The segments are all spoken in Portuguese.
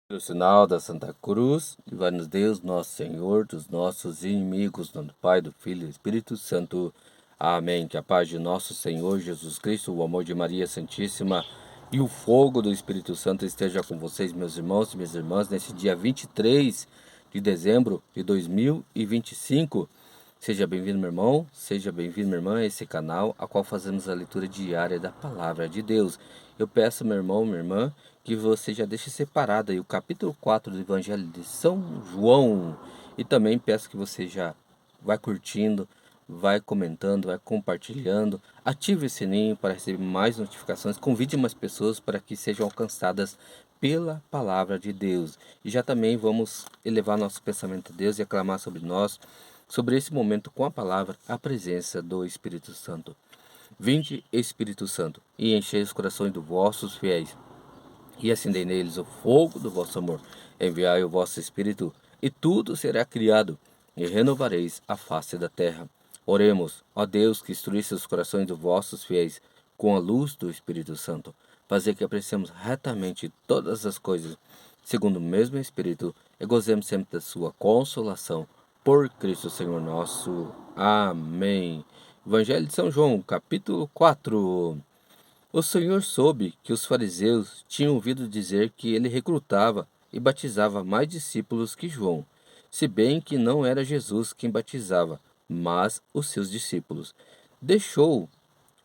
Pelo sinal da Santa Cruz, livrai-nos Deus, nosso Senhor, dos nossos inimigos, no nome do Pai, do Filho e do Espírito Santo. Amém. Que a paz de nosso Senhor Jesus Cristo, o amor de Maria Santíssima e o fogo do Espírito Santo esteja com vocês, meus irmãos e minhas irmãs, nesse dia 23 de dezembro de 2025. Seja bem-vindo, meu irmão, seja bem-vindo, minha irmã, a esse canal, a qual fazemos a leitura diária da Palavra de Deus. Eu peço, meu irmão, minha irmã, que você já deixe separado aí o capítulo 4 do Evangelho de São João. E também peço que você já vai curtindo, vai comentando, vai compartilhando, ative o sininho para receber mais notificações, convide mais pessoas para que sejam alcançadas pela Palavra de Deus. E já também vamos elevar nosso pensamento a Deus e aclamar sobre nós, sobre esse momento com a palavra, a presença do Espírito Santo. Vinde, Espírito Santo, e enchei os corações dos vossos fiéis, e acendei neles o fogo do vosso amor. Enviai o vosso Espírito, e tudo será criado, e renovareis a face da terra. Oremos, ó Deus, que instruísse os corações dos vossos fiéis com a luz do Espírito Santo, fazer que apreciemos retamente todas as coisas, segundo o mesmo Espírito, e gozemos sempre da sua consolação. Por Cristo Senhor nosso. Amém. Evangelho de São João, capítulo 4. O Senhor soube que os fariseus tinham ouvido dizer que ele recrutava e batizava mais discípulos que João, se bem que não era Jesus quem batizava, mas os seus discípulos. Deixou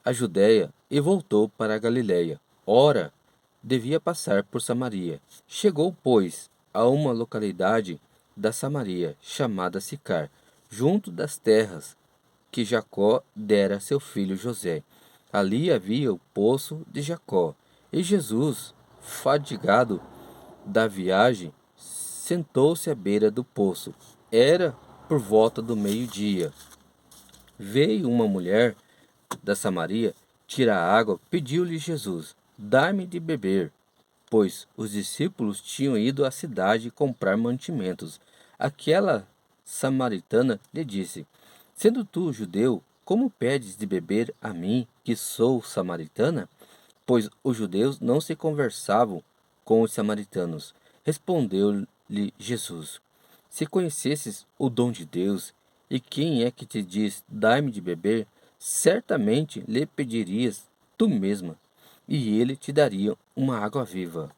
a Judéia e voltou para a Galiléia. Ora, devia passar por Samaria. Chegou, pois, a uma localidade da Samaria, chamada Sicar, junto das terras que Jacó dera a seu filho José. Ali havia o poço de Jacó. E Jesus, fadigado da viagem, sentou-se à beira do poço. Era por volta do meio-dia. Veio uma mulher da Samaria tirar água, pediu-lhe Jesus: dá-me de beber, pois os discípulos tinham ido à cidade comprar mantimentos. Aquela samaritana lhe disse: sendo tu judeu, como pedes de beber a mim, que sou samaritana? Pois os judeus não se conversavam com os samaritanos. Respondeu-lhe Jesus: se conhecesses o dom de Deus, e quem é que te diz, dai-me de beber, certamente lhe pedirias tu mesma, e ele te daria uma água viva.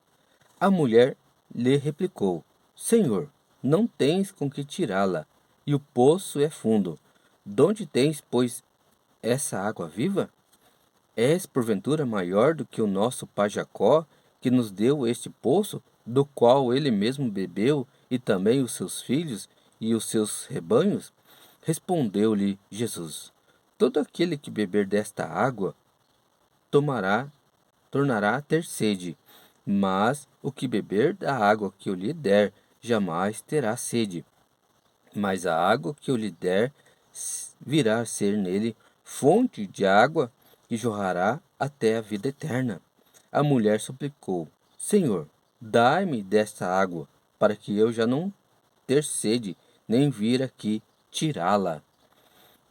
A mulher lhe replicou: Senhor, não tens com que tirá-la, e o poço é fundo. Donde tens, pois, essa água viva? És porventura maior do que o nosso pai Jacó, que nos deu este poço, do qual ele mesmo bebeu, e também os seus filhos e os seus rebanhos? Respondeu-lhe Jesus: todo aquele que beber desta água tomará, tornará a ter sede, mas o que beber da água que eu lhe der, jamais terá sede. Mas a água que eu lhe der virá a ser nele fonte de água que jorrará até a vida eterna. A mulher suplicou: Senhor, dai-me desta água, para que eu já não ter sede, nem vir aqui tirá-la.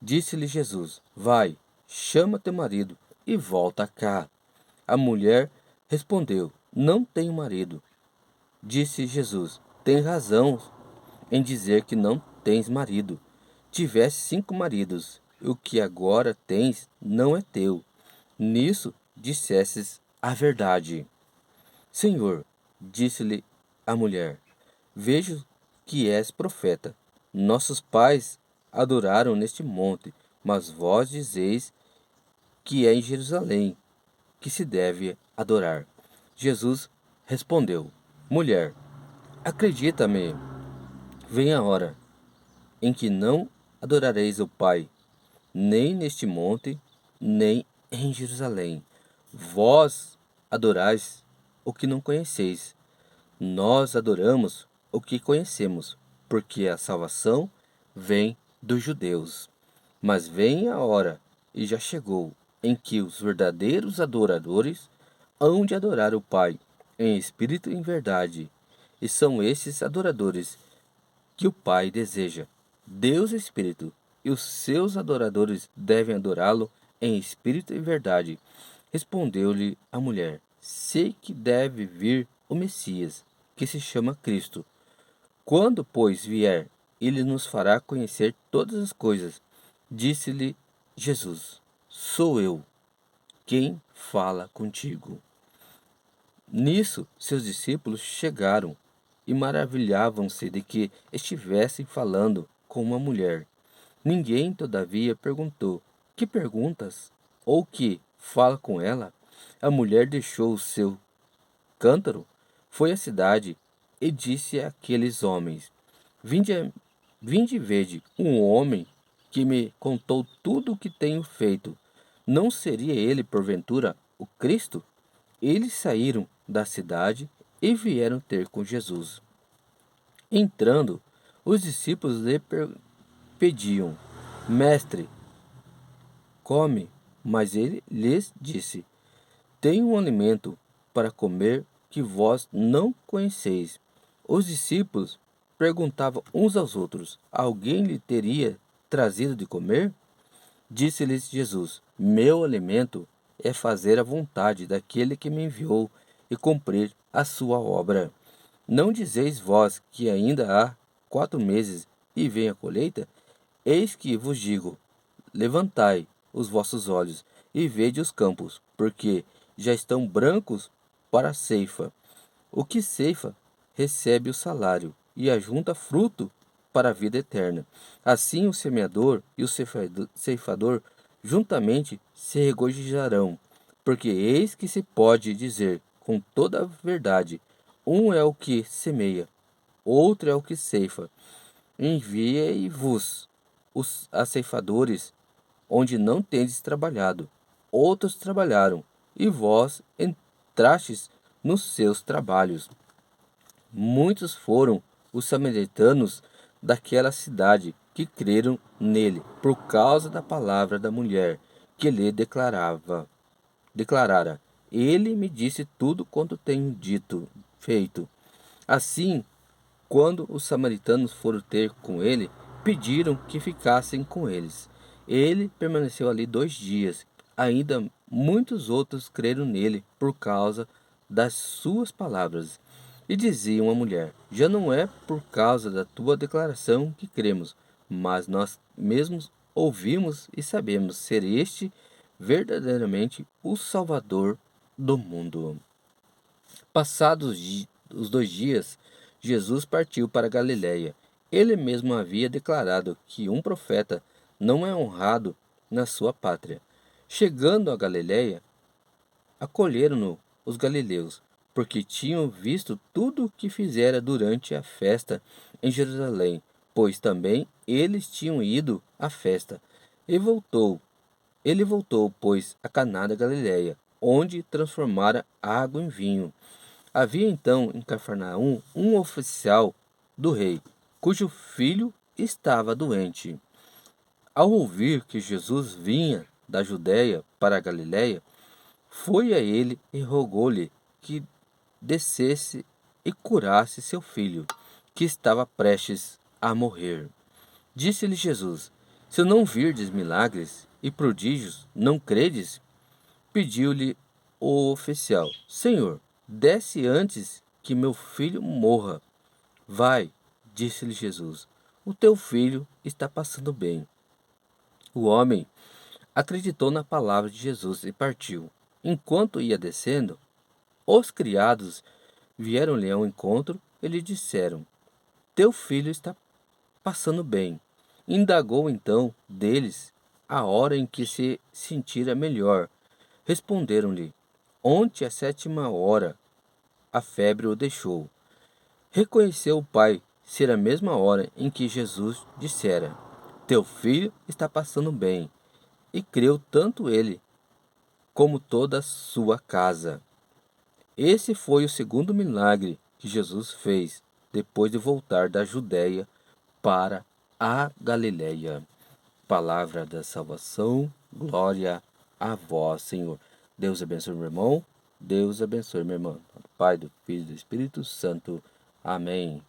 Disse-lhe Jesus: vai, chama teu marido e volta cá. A mulher respondeu: não tenho marido. Disse Jesus: tens razão em dizer que não tens marido. Tiveste 5 maridos, e o que agora tens não é teu. Nisso dissestes a verdade. Senhor, disse-lhe a mulher, vejo que és profeta. Nossos pais adoraram neste monte, mas vós dizeis que é em Jerusalém que se deve adorar. Jesus respondeu: mulher, acredita-me, vem a hora em que não adorareis o Pai, nem neste monte, nem em Jerusalém. Vós adorais o que não conheceis. Nós adoramos o que conhecemos, porque a salvação vem dos judeus. Mas vem a hora, e já chegou, em que os verdadeiros adoradores hão de adorar o Pai, em espírito e em verdade. E são esses adoradores que o Pai deseja. Deus é Espírito, e os seus adoradores devem adorá-lo em espírito e verdade. Respondeu-lhe a mulher: sei que deve vir o Messias, que se chama Cristo. Quando, pois, vier, ele nos fará conhecer todas as coisas. Disse-lhe Jesus: Sou eu quem fala contigo. Nisso, seus discípulos chegaram e maravilhavam-se de que estivessem falando com uma mulher. Ninguém, todavia, perguntou: Que perguntas? Ou que fala com ela? A mulher deixou o seu cântaro, foi à cidade e disse àqueles homens: Vinde, vinde e vede um homem que me contou tudo o que tenho feito. Não seria ele, porventura, o Cristo? Eles saíram da cidade e vieram ter com Jesus. Entrando, os discípulos lhe pediam: Mestre, come. Mas ele lhes disse: Tenho um alimento para comer que vós não conheceis. Os discípulos perguntavam uns aos outros: Alguém lhe teria trazido de comer? Disse-lhes Jesus: Meu alimento é fazer a vontade daquele que me enviou e cumprir a sua obra. Não dizeis vós que ainda há 4 meses e vem a colheita? Eis que vos digo: levantai os vossos olhos e vede os campos, porque já estão brancos para a ceifa. O que ceifa recebe o salário e ajunta fruto para a vida eterna. Assim o semeador e o ceifador juntamente se regozijarão, porque eis que se pode dizer com toda a verdade: um é o que semeia, outro é o que ceifa. Enviei-vos a ceifadores, onde não tendes trabalhado. Outros trabalharam, e vós entrastes nos seus trabalhos. Muitos foram os samaritanos daquela cidade que creram nele, por causa da palavra da mulher que lhe declarara: Ele me disse tudo quanto tenho feito. Assim, quando os samaritanos foram ter com ele, pediram que ficassem com eles. Ele permaneceu ali 2 dias. Ainda muitos outros creram nele por causa das suas palavras. E diziam à mulher: Já não é por causa da tua declaração que cremos, mas nós mesmos ouvimos e sabemos ser este verdadeiramente o Salvador do mundo. Passados os 2 dias, Jesus partiu para Galiléia. Ele mesmo havia declarado que um profeta não é honrado na sua pátria. Chegando a Galiléia, acolheram-no os galileus, porque tinham visto tudo o que fizera durante a festa em Jerusalém, pois também eles tinham ido à festa. E ele voltou, pois, a Caná da Galiléia, onde transformara água em vinho. Havia então em Cafarnaum um oficial do rei, cujo filho estava doente. Ao ouvir que Jesus vinha da Judéia para a Galiléia, foi a ele e rogou-lhe que descesse e curasse seu filho, que estava prestes a morrer. Disse-lhe Jesus: Se não virdes milagres e prodígios, não credes? Pediu-lhe o oficial: Senhor, desce antes que meu filho morra. Vai, disse-lhe Jesus, o teu filho está passando bem. O homem acreditou na palavra de Jesus e partiu. Enquanto ia descendo, os criados vieram-lhe ao encontro e lhe disseram: Teu filho está passando bem. Indagou então deles a hora em que se sentira melhor. Responderam-lhe: Ontem, à 7ª hora, a febre o deixou. Reconheceu o pai ser a mesma hora em que Jesus dissera: Teu filho está passando bem. E creu tanto ele como toda a sua casa. Esse foi o segundo milagre que Jesus fez depois de voltar da Judéia para a Galiléia. Palavra da salvação, glória a vós, Senhor. Deus abençoe meu irmão, Deus abençoe minha irmã. Pai, do Filho e do Espírito Santo. Amém.